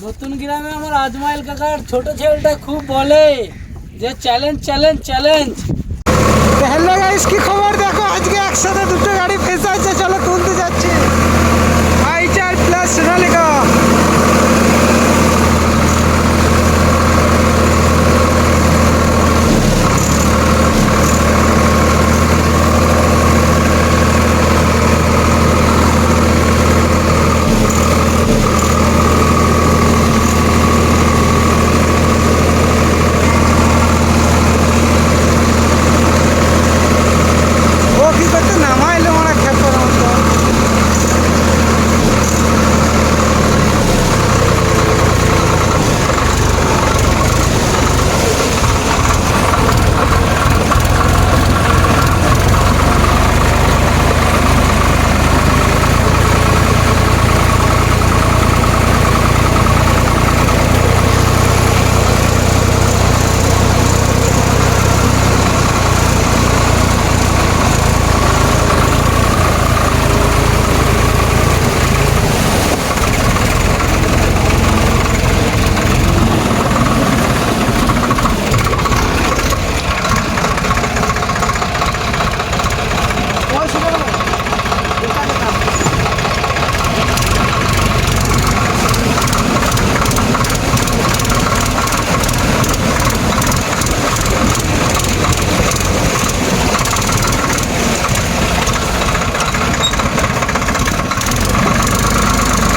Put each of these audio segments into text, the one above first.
নতুন গ্রামে আমার আজমাইল কাকার ছোট ছেলেটা খুব বলে যে challenge challenge challenge. Hello guys, কি খবর? দেখো আজকে একসাথে দুটো গাড়ি ফেসে আছে, চলো তুলতে যাচ্ছি। আইচার প্লাস সোনালিকা। ও কি করতে নামাইলো মানে খেপার মতো।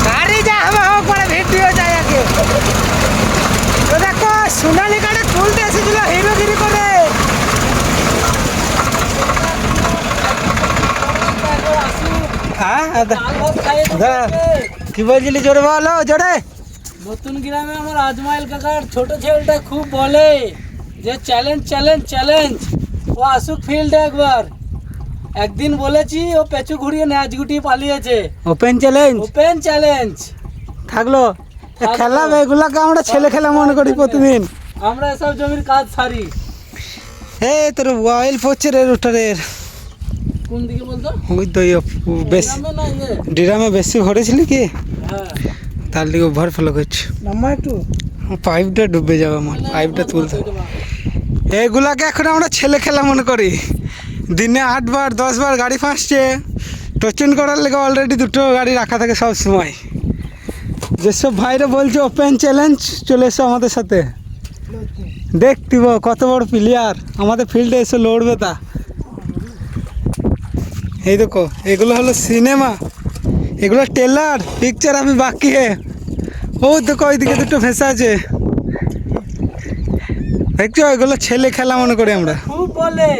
গাড়ি যা হবে হোক মানে ভিডিও যাই আগে। তো দেখো সোনালিকাটা তুলতে এসেছিল হিরোগিরি করে। হ্যাঁ কি বলছিলি? জোরে বলো, জোরে। নতুন গ্রামে আমার আজমাইল কাকার ছোট ছেলেটা খুব বলে যে চ্যালেঞ্জ চ্যালেঞ্জ চ্যালেঞ্জ। ও আসুক ফিল্ডে একবার। একদিন বলেছি, ও পেছু ঘুরিয়ে ন্যাচ গুটিয়ে পালিয়েছে। ওপেন চ্যালেঞ্জ ওপেন চ্যালেঞ্জ থাকলো। খেলা এগুলাকে আমরা ছেলে খেলা মনে করি প্রতিদিন। আমরা এসব জমির কাজ সারি। তোর অয়েল পড়ছে রে রোটারের। কোন দিকে বলতো? ওই তো বেশ গ্রামে না ইয়ে? ড্রামে বেশি ভরেছিলি কি? হ্যাঁ, তার দিকে ওভার ফলো করছে। নাম্বার একটু পাইপটা ডুবে যাবে আমার, পাইপটা তুলতে। এগুলাকে এখন আমরা ছেলে খেলা মনে করি। দিনে 8 বার 10 বার গাড়ি ফাঁসছে। টোচন করার লেগে অলরেডি দুটো গাড়ি রাখা থাকে সব সময়। যেসব ভাইরা বলছে ওপেন চ্যালেঞ্জ, চলে এসো আমাদের সাথে। দেখতিব কত বড় প্লেয়ার আমাদের ফিল্ডে এসে লড়বে তা। এই দেখো, এগুলো হলো সিনেমা, এগুলো টেলার পিকচার। আমি বাকি ও দেখো ওইদিকে দুটো ভেসা আছে, দেখছো? এগুলো ছেলে খেলা মনে করি আমরা। খুব বলে।